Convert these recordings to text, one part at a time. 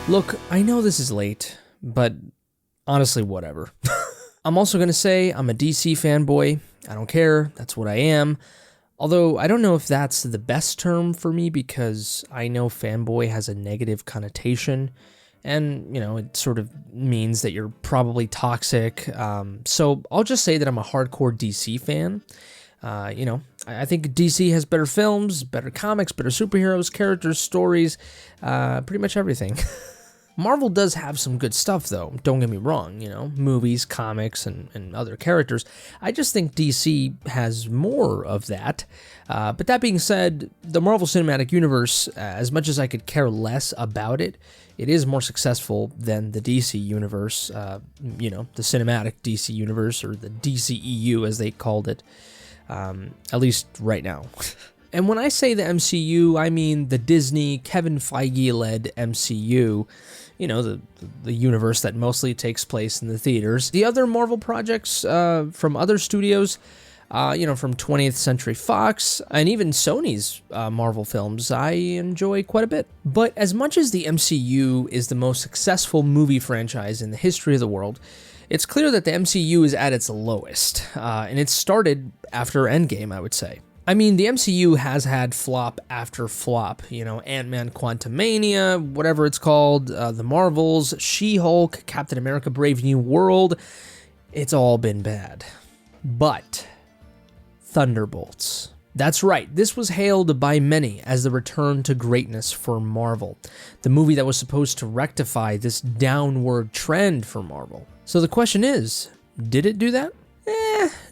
Look, I know this is late, but honestly, whatever. I'm also going to say I'm a DC fanboy. I don't care. That's what I am. Although I don't know if that's the best term for me because I know fanboy has a negative connotation and, it sort of means that you're probably toxic. So I'll just say that I'm a hardcore DC fan. I think DC has better films, better comics, better superheroes, characters, stories, pretty much everything. Marvel does have some good stuff, though. Don't get me wrong, movies, comics, and other characters. I just think DC has more of that. But that being said, the Marvel Cinematic Universe, as much as I could care less about it, it is more successful than the DC Universe, the Cinematic DC Universe, or the DCEU, as they called it, at least right now. And when I say the MCU, I mean the Disney, Kevin Feige-led MCU, the universe that mostly takes place in the theaters. The other Marvel projects from other studios, from 20th Century Fox, and even Sony's Marvel films, I enjoy quite a bit. But as much as the MCU is the most successful movie franchise in the history of the world, it's clear that the MCU is at its lowest, and it started after Endgame, I would say. I mean, the MCU has had flop after flop, Ant-Man Quantumania, whatever it's called, The Marvels, She-Hulk, Captain America Brave New World. It's all been bad. But Thunderbolts. That's right, this was hailed by many as the return to greatness for Marvel, the movie that was supposed to rectify this downward trend for Marvel. So the question is, did it do that?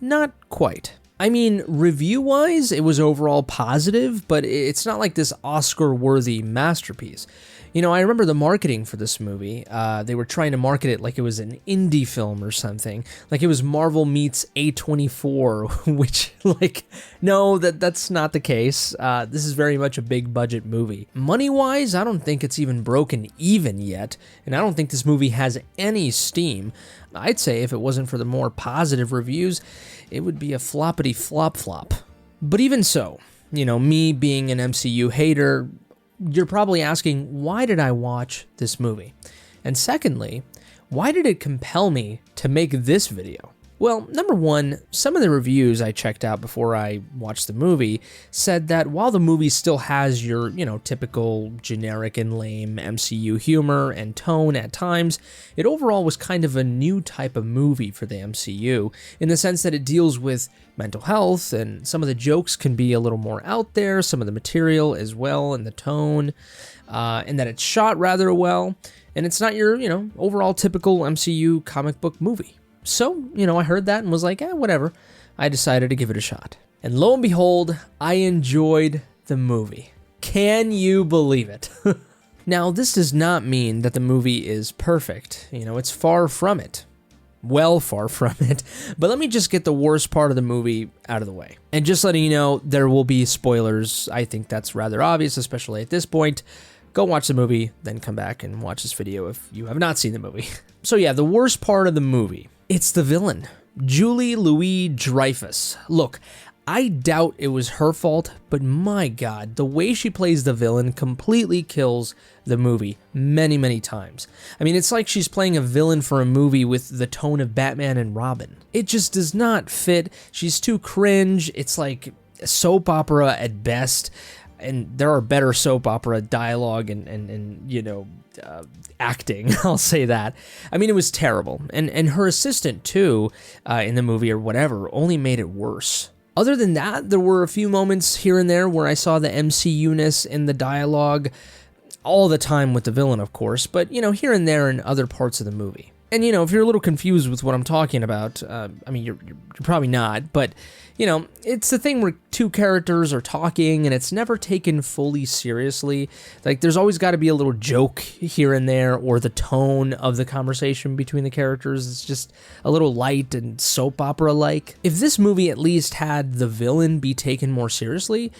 Not quite. I mean, review-wise, it was overall positive, but it's not like this Oscar-worthy masterpiece. I remember the marketing for this movie. They were trying to market it like it was an indie film or something, like it was Marvel meets A24, which, no, that's not the case. This is very much a big-budget movie. Money-wise, I don't think it's even broken even yet, and I don't think this movie has any steam. I'd say if it wasn't for the more positive reviews, it would be a floppity flop. But even so, me being an MCU hater, you're probably asking, why did I watch this movie? And secondly, why did it compel me to make this video? Well, number one, some of the reviews I checked out before I watched the movie said that while the movie still has your, typical generic and lame MCU humor and tone at times, it overall was kind of a new type of movie for the MCU, in the sense that it deals with mental health, and some of the jokes can be a little more out there, some of the material as well, and the tone, and that it's shot rather well, and it's not your, overall typical MCU comic book movie. So, I heard that and was like, whatever. I decided to give it a shot. And lo and behold, I enjoyed the movie. Can you believe it? Now, this does not mean that the movie is perfect. It's far from it. Well, far from it. But let me just get the worst part of the movie out of the way. And just letting you know, there will be spoilers. I think that's rather obvious, especially at this point. Go watch the movie, then come back and watch this video if you have not seen the movie. So yeah, the worst part of the movie. It's the villain, Julie Louis-Dreyfus. Look, I doubt it was her fault, but my God, the way she plays the villain completely kills the movie many, many times. I mean, it's like she's playing a villain for a movie with the tone of Batman and Robin. It just does not fit. She's too cringe. It's like a soap opera at best. And there are better soap opera dialogue and acting, I'll say that. I mean, it was terrible. And her assistant, too, in the movie or whatever, only made it worse. Other than that, there were a few moments here and there where I saw the MCU-ness in the dialogue, all the time with the villain, of course, but, here and there in other parts of the movie. And, if you're a little confused with what I'm talking about, you're probably not, but, it's the thing where two characters are talking and it's never taken fully seriously. Like, there's always got to be a little joke here and there, or the tone of the conversation between the characters is just a little light and soap opera-like. If this movie at least had the villain be taken more seriously,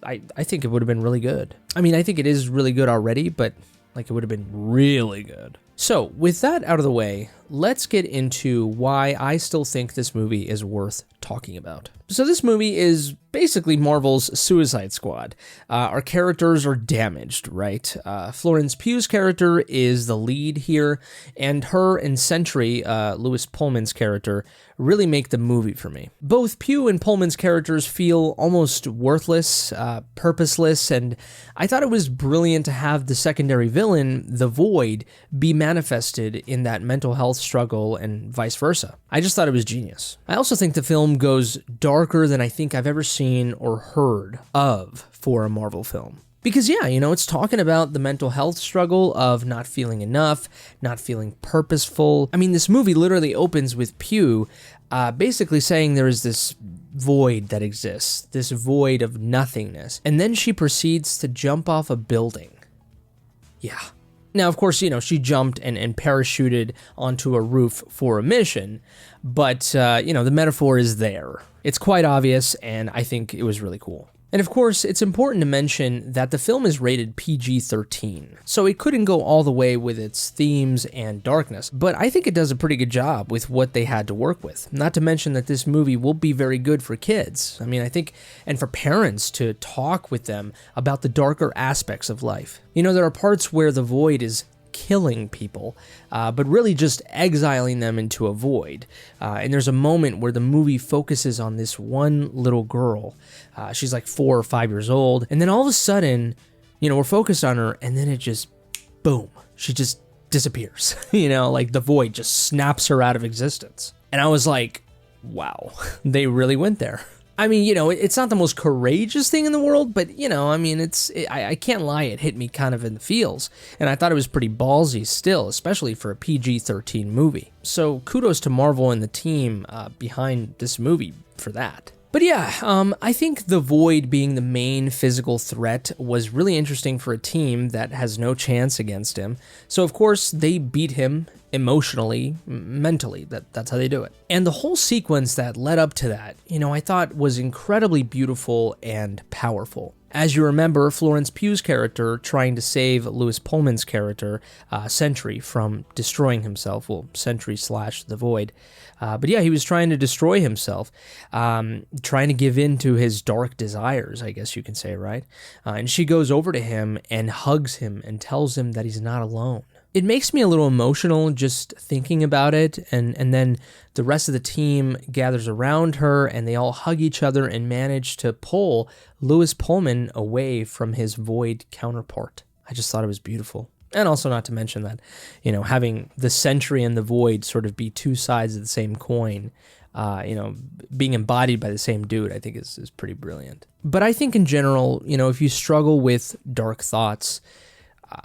I think it would have been really good. I mean, I think it is really good already, but, it would have been really good. So, with that out of the way, let's get into why I still think this movie is worth talking about. So this movie is basically Marvel's Suicide Squad. Our characters are damaged, right? Florence Pugh's character is the lead here, and her and Sentry, Lewis Pullman's character, really make the movie for me. Both Pugh and Pullman's characters feel almost worthless, purposeless, and I thought it was brilliant to have the secondary villain, the Void, be manifested in that mental health struggle and vice versa. I just thought it was genius. I also think the film goes darker than I think I've ever seen or heard of for a Marvel film. Because yeah, it's talking about the mental health struggle of not feeling enough, not feeling purposeful. I mean, this movie literally opens with Pugh basically saying there is this void that exists, this void of nothingness. And then she proceeds to jump off a building. Yeah. Now, of course, she jumped and parachuted onto a roof for a mission, but, the metaphor is there. It's quite obvious, and I think it was really cool. And of course, it's important to mention that the film is rated PG-13, so it couldn't go all the way with its themes and darkness, but I think it does a pretty good job with what they had to work with. Not to mention that this movie will be very good for kids. I mean, I think, and for parents to talk with them about the darker aspects of life. There are parts where the void is killing people, but really just exiling them into a void. And there's a moment where the movie focuses on this one little girl. She's like 4 or 5 years old. And then all of a sudden, we're focused on her, and then it just, boom, she just disappears. Like the void just snaps her out of existence. And I was like, wow, they really went there. I mean, it's not the most courageous thing in the world, but, I can't lie, it hit me kind of in the feels. And I thought it was pretty ballsy still, especially for a PG-13 movie. So kudos to Marvel and the team behind this movie for that. But yeah, I think the Void being the main physical threat was really interesting for a team that has no chance against him. So of course, they beat him emotionally, mentally. That's how they do it. And the whole sequence that led up to that, I thought was incredibly beautiful and powerful. As you remember, Florence Pugh's character trying to save Lewis Pullman's character, Sentry, from destroying himself. Well, Sentry / the Void. But yeah, he was trying to destroy himself, trying to give in to his dark desires, I guess you can say, right? And she goes over to him and hugs him and tells him that he's not alone. It makes me a little emotional just thinking about it, and then the rest of the team gathers around her, and they all hug each other and manage to pull Lewis Pullman away from his Void counterpart. I just thought it was beautiful. And also not to mention that, having the Sentry and the Void sort of be two sides of the same coin, being embodied by the same dude, I think is pretty brilliant. But I think in general, if you struggle with dark thoughts,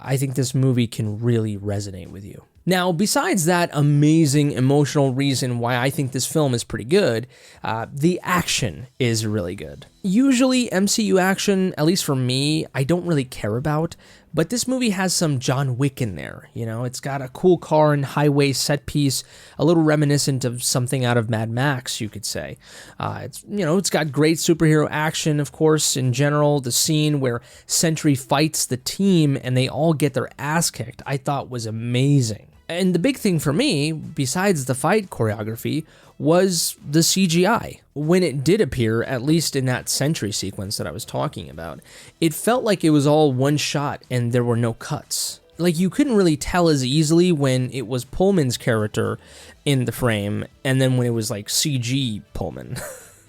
I think this movie can really resonate with you. Now, besides that amazing emotional reason why I think this film is pretty good, the action is really good. Usually MCU action, at least for me, I don't really care about, but this movie has some John Wick in there. It's got a cool car and highway set piece, a little reminiscent of something out of Mad Max, you could say. It's got great superhero action, of course, in general. The scene where Sentry fights the team and they all get their ass kicked, I thought was amazing. And the big thing for me, besides the fight choreography, was the CGI. When it did appear, at least in that Sentry sequence that I was talking about, it felt like it was all one shot and there were no cuts. Like, you couldn't really tell as easily when it was Pullman's character in the frame and then when it was like CG Pullman.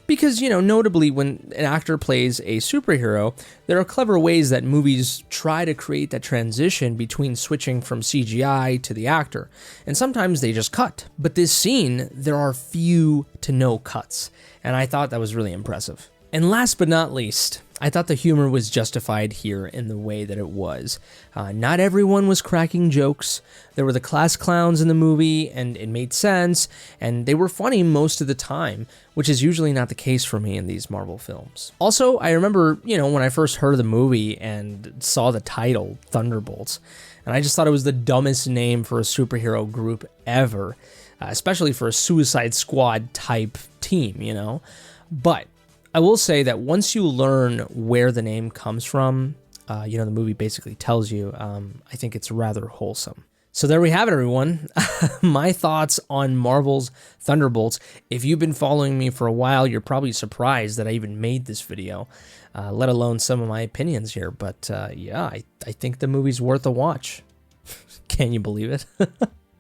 Because, notably when an actor plays a superhero, there are clever ways that movies try to create that transition between switching from CGI to the actor, and sometimes they just cut. But this scene, there are few to no cuts, and I thought that was really impressive. And last but not least, I thought the humor was justified here in the way that it was. Not everyone was cracking jokes. There were the class clowns in the movie, and it made sense, and they were funny most of the time, which is usually not the case for me in these Marvel films. Also, I remember, when I first heard of the movie and saw the title, Thunderbolts, and I just thought it was the dumbest name for a superhero group ever, especially for a Suicide Squad type team, But I will say that once you learn where the name comes from, the movie basically tells you, I think it's rather wholesome. So there we have it, everyone. My thoughts on Marvel's Thunderbolts. If you've been following me for a while, you're probably surprised that I even made this video, let alone some of my opinions here. But yeah, I think the movie's worth a watch. Can you believe it?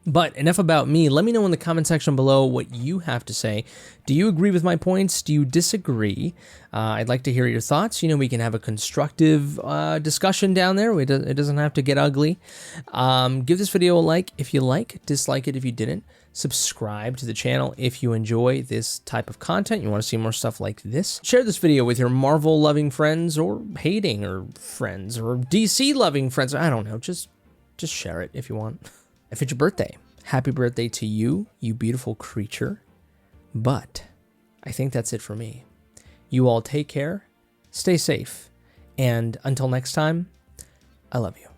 But enough about me. Let me know in the comment section below what you have to say. Do you agree with my points? Do you disagree? I'd like to hear your thoughts. You know, we can have a constructive discussion down there. It doesn't have to get ugly. Give this video a like if you like. Dislike it if you didn't. Subscribe to the channel if you enjoy this type of content. You want to see more stuff like this. Share this video with your Marvel-loving friends or hating or friends or DC-loving friends. I don't know. Just share it if you want. If it's your birthday, happy birthday to you, you beautiful creature. But I think that's it for me. You all take care, stay safe, and until next time, I love you.